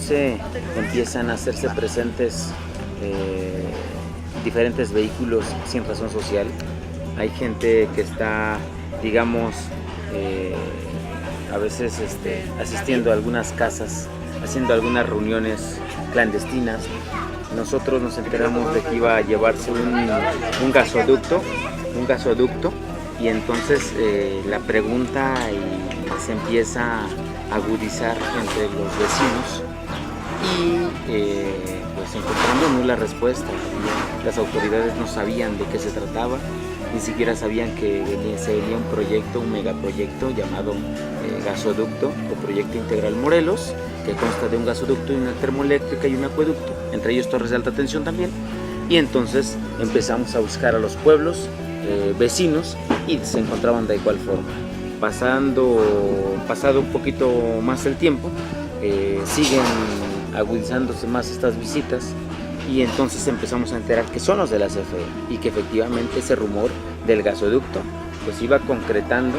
2011 empiezan a hacerse presentes diferentes vehículos sin razón social. Hay gente que está, digamos, a veces asistiendo a algunas casas, haciendo algunas reuniones clandestinas. Nosotros nos enteramos de que iba a llevarse un gasoducto, y entonces la pregunta se empieza a agudizar entre los vecinos y pues encontrando nula respuesta. Las autoridades no sabían de qué se trataba, ni siquiera sabían que se venía un proyecto, un megaproyecto llamado gasoducto o Proyecto Integral Morelos, que consta de un gasoducto y una termoeléctrica y un acueducto, entre ellos torres de alta tensión también. Y entonces empezamos a buscar a los pueblos vecinos y se encontraban de igual forma. Pasado un poquito más el tiempo, siguen agudizándose más estas visitas y entonces empezamos a enterar que son los de la CFE y que efectivamente ese rumor del gasoducto pues iba concretando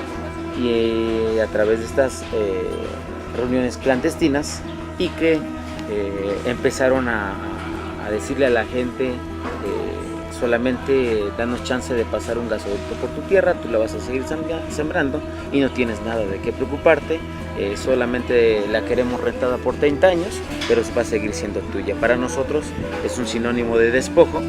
y a través de estas reuniones clandestinas, y que empezaron a decirle a la gente solamente danos chance de pasar un gasoducto por tu tierra, tú la vas a seguir sembrando y no tienes nada de qué preocuparte, solamente la queremos rentada por 30 años, pero va a seguir siendo tuya. Para nosotros es un sinónimo de despojo.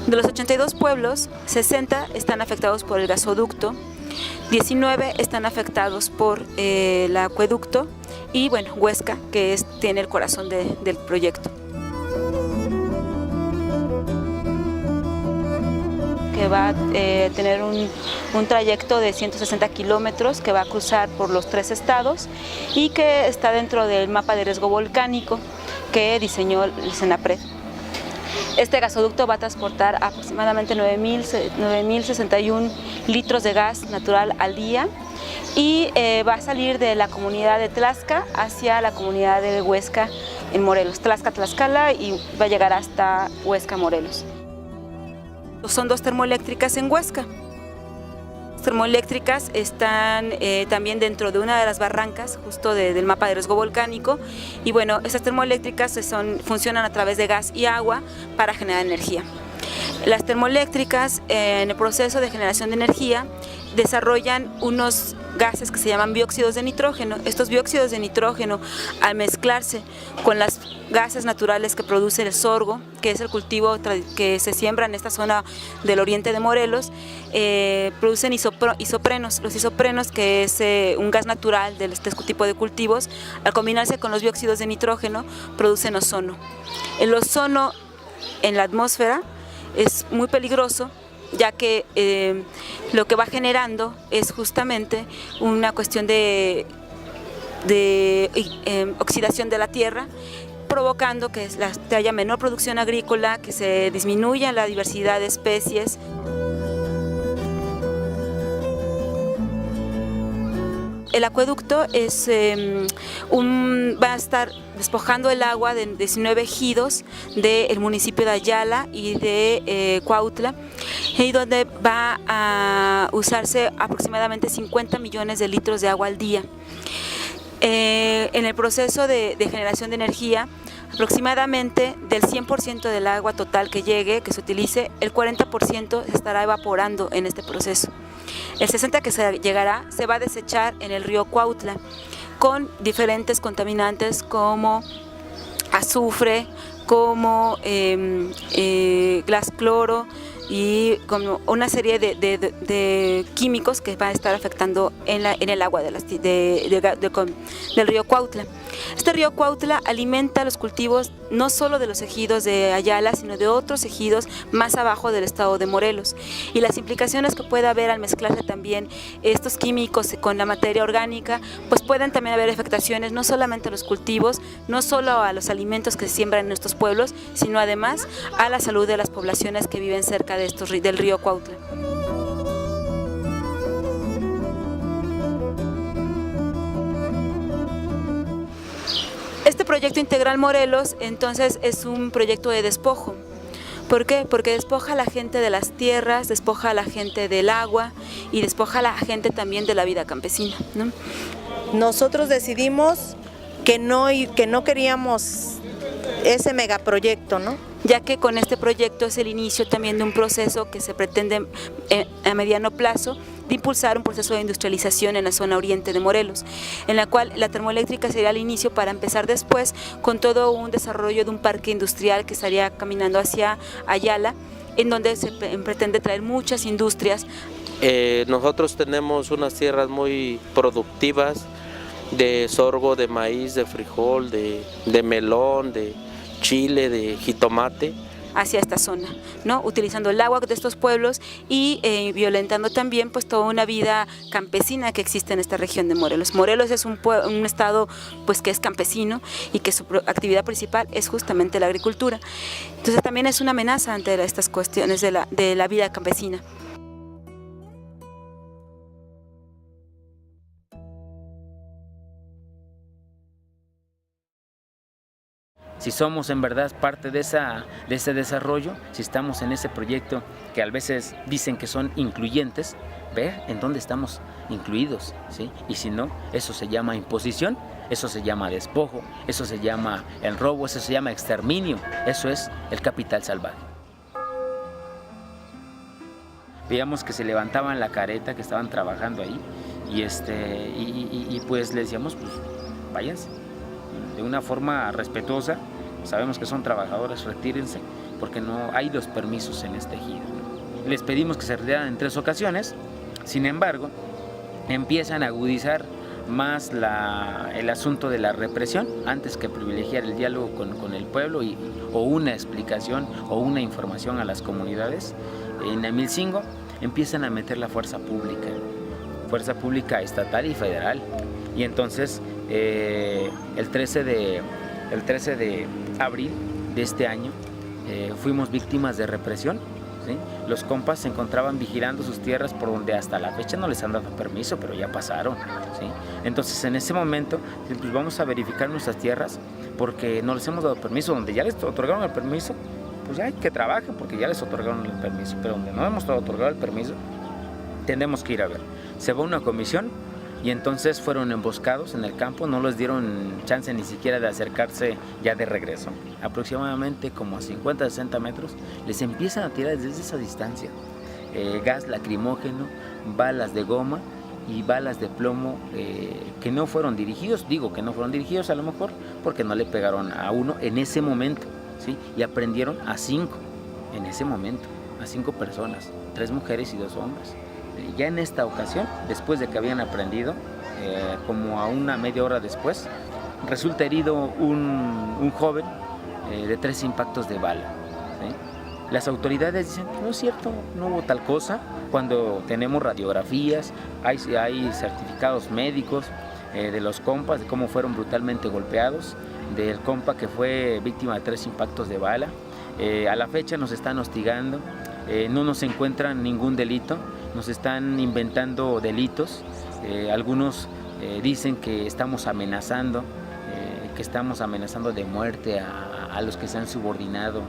De los 82 pueblos, 60 están afectados por el gasoducto, 19 están afectados por el acueducto y bueno, Huesca, que tiene el corazón del proyecto. Que va a tener un trayecto de 160 kilómetros que va a cruzar por los 3 estados y que está dentro del mapa de riesgo volcánico que diseñó el Senapred. Este gasoducto va a transportar aproximadamente 9.061 litros de gas natural al día y va a salir de la comunidad de Tlaxca hacia la comunidad de Huesca en Morelos, Tlaxcala, y va a llegar hasta Huesca, Morelos. Son 2 termoeléctricas en Huesca. Las termoeléctricas están también dentro de una de las barrancas justo del mapa de riesgo volcánico, y bueno, estas termoeléctricas funcionan a través de gas y agua para generar energía. Las termoeléctricas en el proceso de generación de energía desarrollan unos gases que se llaman dióxidos de nitrógeno. Estos dióxidos de nitrógeno, al mezclarse con las gases naturales que produce el sorgo, que es el cultivo que se siembra en esta zona del oriente de Morelos, producen isoprenos. Los isoprenos, que es un gas natural de este tipo de cultivos, al combinarse con los dióxidos de nitrógeno, producen ozono. El ozono en la atmósfera es muy peligroso, ya que lo que va generando es justamente una cuestión de oxidación de la tierra, provocando que haya menor producción agrícola, que se disminuya la diversidad de especies. El acueducto va a estar despojando el agua de 19 ejidos del municipio de Ayala y de Cuautla, y donde va a usarse aproximadamente 50 millones de litros de agua al día. En el proceso de generación de energía, aproximadamente del 100% del agua total que se utilice, el 40% se estará evaporando en este proceso. El 60% que se llegará se va a desechar en el río Cuautla con diferentes contaminantes como azufre, como gas cloro y como una serie de químicos que van a estar afectando en el agua del río Cuautla. Este río Cuautla alimenta los cultivos no solo de los ejidos de Ayala, sino de otros ejidos más abajo del estado de Morelos. Y las implicaciones que puede haber al mezclarse también estos químicos con la materia orgánica, pues pueden también haber afectaciones no solamente a los cultivos, no solo a los alimentos que se siembran en estos pueblos, sino además a la salud de las poblaciones que viven cerca del río Cuautla. Este proyecto integral Morelos, entonces es un proyecto de despojo. ¿Por qué? Porque despoja a la gente de las tierras, despoja a la gente del agua y despoja a la gente también de la vida campesina, ¿no? Nosotros decidimos que no queríamos ese megaproyecto, ¿no? Ya que con este proyecto es el inicio también de un proceso que se pretende a mediano plazo de impulsar un proceso de industrialización en la zona oriente de Morelos, en la cual la termoeléctrica sería el inicio para empezar después con todo un desarrollo de un parque industrial que estaría caminando hacia Ayala, en donde se pretende traer muchas industrias. Nosotros tenemos unas tierras muy productivas de sorgo, de maíz, de frijol, de melón, de chile, de jitomate. Hacia esta zona, ¿no? Utilizando el agua de estos pueblos y violentando también pues toda una vida campesina que existe en esta región de Morelos. Morelos es un estado pues que es campesino y que su actividad principal es justamente la agricultura. Entonces también es una amenaza ante estas cuestiones de la vida campesina. Si somos en verdad parte de ese desarrollo, si estamos en ese proyecto que a veces dicen que son incluyentes, ver en dónde estamos incluidos, ¿sí? Y si no, eso se llama imposición, eso se llama despojo, eso se llama el robo, eso se llama exterminio, eso es el capital salvaje. Veíamos que se levantaban la careta, que estaban trabajando ahí, y pues le decíamos, pues váyanse, de una forma respetuosa. Sabemos que son trabajadores, retírense, porque no hay los permisos en este ejido. Les pedimos que se retiraran en 3 ocasiones, sin embargo, empiezan a agudizar más el asunto de la represión, antes que privilegiar el diálogo con el pueblo o una explicación o una información a las comunidades. En Emilcingo empiezan a meter la fuerza pública estatal y federal, y entonces el 13 de abril de este año fuimos víctimas de represión, ¿sí? Los compas se encontraban vigilando sus tierras por donde hasta la fecha no les han dado permiso, pero ya pasaron, ¿sí? Entonces en ese momento pues vamos a verificar nuestras tierras porque no les hemos dado permiso. Donde ya les otorgaron el permiso, pues ya hay que trabajen porque ya les otorgaron el permiso, pero donde no hemos otorgado el permiso, tenemos que ir a ver. Se va una comisión y entonces fueron emboscados en el campo, no les dieron chance ni siquiera de acercarse ya de regreso. Aproximadamente como a 50-60 metros les empiezan a tirar desde esa distancia gas lacrimógeno, balas de goma y balas de plomo que no fueron dirigidos. Digo que no fueron dirigidos a lo mejor porque no le pegaron a uno en ese momento, ¿sí? Y aprendieron a 5 en ese momento, a 5 personas, 3 mujeres y 2 hombres. Ya en esta ocasión, después de que habían aprendido, como a una media hora después, resulta herido un joven de 3 impactos de bala, ¿sí? Las autoridades dicen, no es cierto, no hubo tal cosa, cuando tenemos radiografías, hay certificados médicos de los compas, de cómo fueron brutalmente golpeados, del compa que fue víctima de 3 impactos de bala. A la fecha nos están hostigando, no nos encuentran ningún delito, nos están inventando delitos. Algunos dicen que estamos amenazando de muerte a los que se han subordinado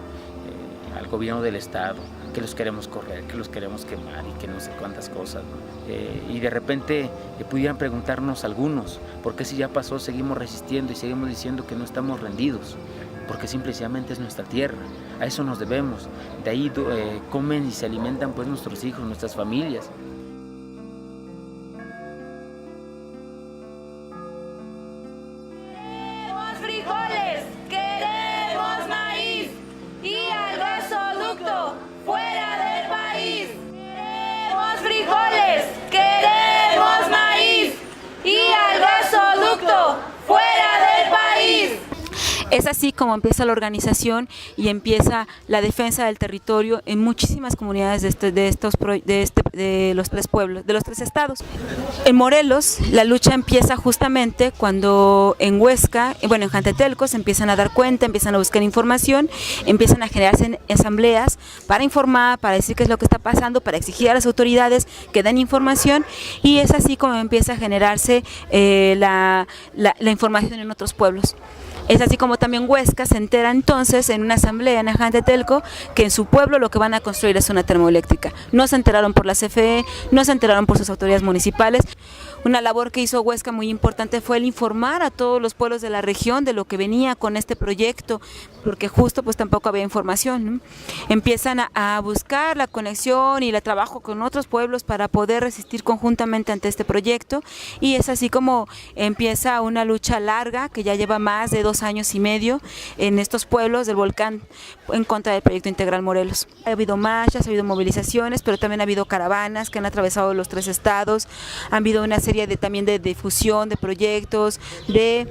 al gobierno del estado, que los queremos correr, que los queremos quemar y que no sé cuántas cosas, ¿no? Y de repente pudieran preguntarnos algunos, ¿por qué si ya pasó seguimos resistiendo y seguimos diciendo que no estamos rendidos? Porque simplemente es nuestra tierra, a eso nos debemos, de ahí comen y se alimentan pues nuestros hijos, nuestras familias. Queremos frijoles, queremos maíz y al gasoducto fuera del país. Queremos frijoles, queremos maíz y al gasoducto fuera del país. Es así como empieza la organización y empieza la defensa del territorio en muchísimas comunidades de los 3 pueblos, de los 3 estados. En Morelos la lucha empieza justamente cuando en Huesca, bueno, en Jantetelco se empiezan a dar cuenta, empiezan a buscar información, empiezan a generarse asambleas para informar, para decir qué es lo que está pasando, para exigir a las autoridades que den información, y es así como empieza a generarse la información en otros pueblos. Es así como también Huesca se entera entonces en una asamblea en Ajantetelco que en su pueblo lo que van a construir es una termoeléctrica. No se enteraron por la CFE, no se enteraron por sus autoridades municipales. Una labor que hizo Huesca muy importante fue el informar a todos los pueblos de la región de lo que venía con este proyecto, porque justo pues tampoco había información, ¿no? Empiezan a buscar la conexión y el trabajo con otros pueblos para poder resistir conjuntamente ante este proyecto, y es así como empieza una lucha larga que ya lleva más de 2 años y medio en estos pueblos del volcán en contra del proyecto Integral Morelos. Ha habido marchas, ha hahabido movilizaciones, pero también ha habido caravanas que han atravesado los 3 estados, han habido una serie también de difusión de proyectos, de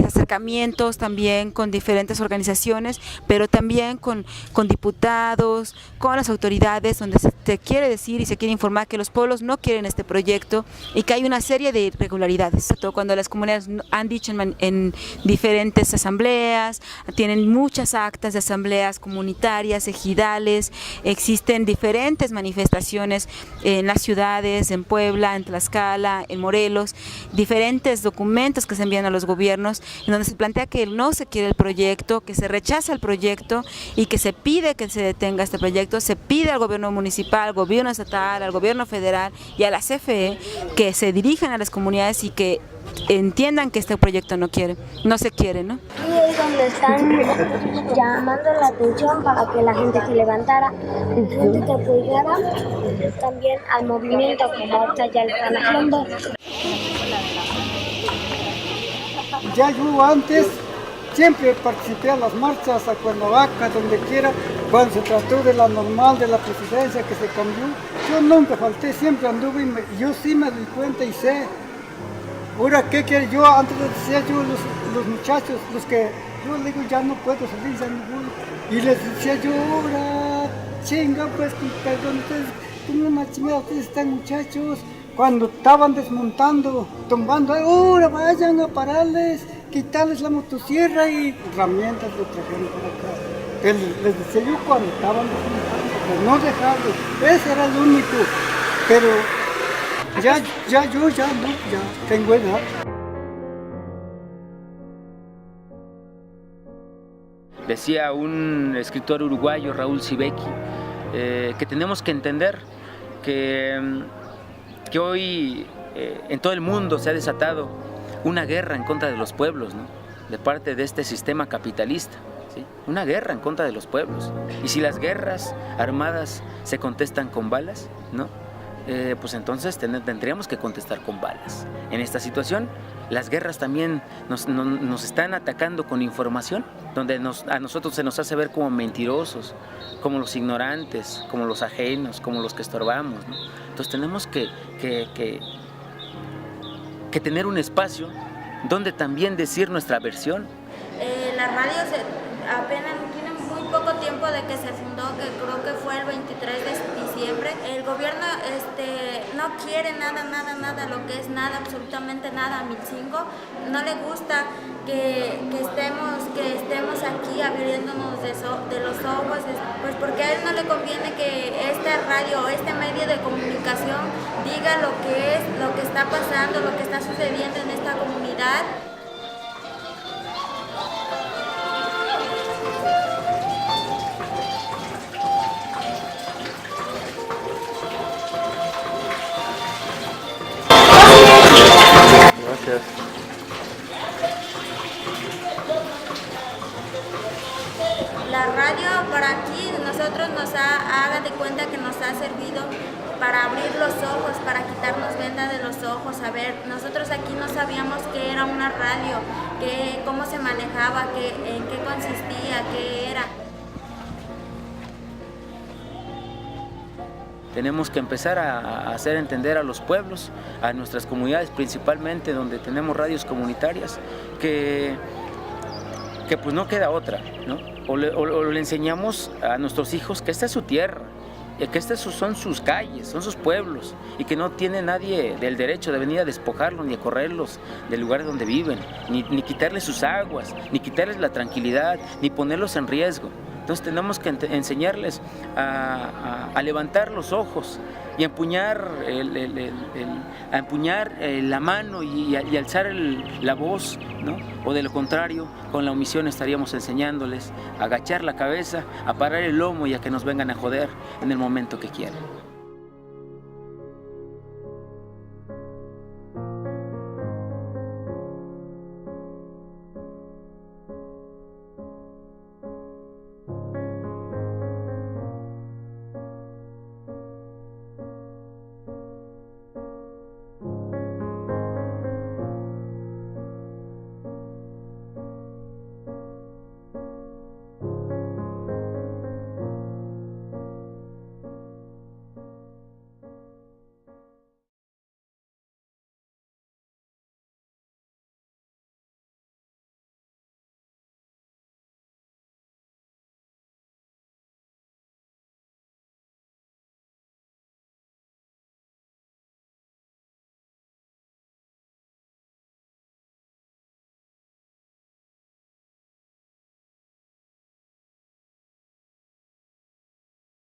acercamientos también con diferentes organizaciones, pero también con diputados, con las autoridades, donde se quiere decir y se quiere informar que los pueblos no quieren este proyecto y que hay una serie de irregularidades. Cuando las comunidades han dicho en diferentes asambleas, tienen muchas actas de asambleas comunitarias, ejidales, existen diferentes manifestaciones en las ciudades, en Puebla, en Tlaxcala, en Morelos, diferentes documentos que se envían a los gobiernos en donde se plantea que no se quiere el proyecto, que se rechaza el proyecto y que se pide que se detenga este proyecto. Se pide al gobierno municipal, al gobierno estatal, al gobierno federal y a la CFE que se dirijan a las comunidades y que entiendan que este proyecto no se quiere, ¿no? Aquí es donde están llamando la atención para que la gente se levantara, gente que apoyara también al movimiento como ahorita ya lo están haciendo. Ya yo antes siempre participé a las marchas a Cuernavaca, donde quiera, cuando se trató de la normal de la presidencia que se cambió. Yo nunca falté, siempre anduve y yo sí me di cuenta y sé. Ahora, ¿qué quiero? Yo antes decía yo los muchachos, los que yo le digo ya no puedo salir, ya no voy. Y les decía yo, ahora, chinga, pues, perdón, ustedes, como una chingada, ustedes están muchachos. Cuando estaban desmontando, tumbando, ahora vayan a pararles, quitarles la motosierra y herramientas lo trajeron para acá. Les decía yo cuando estaban desmontando, pues no dejarlos, ese era el único. Pero ya tengo edad. Decía un escritor uruguayo, Raúl Sibeki, que tenemos que entender que hoy en todo el mundo se ha desatado una guerra en contra de los pueblos, ¿no? De parte de este sistema capitalista, ¿sí? Una guerra en contra de los pueblos. Y si las guerras armadas se contestan con balas, ¿no? Pues entonces tendríamos que contestar con balas. En esta situación, las guerras también nos están atacando con información, donde a nosotros se nos hace ver como mentirosos, como los ignorantes, como los ajenos, como los que estorbamos, ¿no? Entonces tenemos que tener un espacio donde también decir nuestra versión. La radio apenas tiene muy poco tiempo de que se fundó, que creo que fue el 23 de diciembre. El gobierno no quiere nada, lo que es nada, absolutamente nada, a Milcingo. No le gusta que estemos aquí abriéndonos de los ojos, pues porque a él no le conviene que esta radio, este medio de comunicación diga lo que es, lo que está pasando, lo que está sucediendo en esta comunidad. Gracias. La radio para aquí haga de cuenta que nos ha servido para abrir los ojos, para quitarnos vendas de los ojos. A ver, nosotros aquí no sabíamos qué era una radio, cómo se manejaba, en qué consistía, qué era. Tenemos que empezar a hacer entender a los pueblos, a nuestras comunidades principalmente, donde tenemos radios comunitarias, que pues no queda otra, ¿no? O le enseñamos a nuestros hijos que esta es su tierra, que estas son sus calles, son sus pueblos, y que no tiene nadie del derecho de venir a despojarlos ni a correrlos del lugar donde viven, ni quitarles sus aguas, ni quitarles la tranquilidad, ni ponerlos en riesgo. Entonces tenemos que enseñarles a levantar los ojos y a empuñar, la mano y alzar la voz, ¿no? O de lo contrario, con la omisión estaríamos enseñándoles a agachar la cabeza, a parar el lomo y a que nos vengan a joder en el momento que quieran.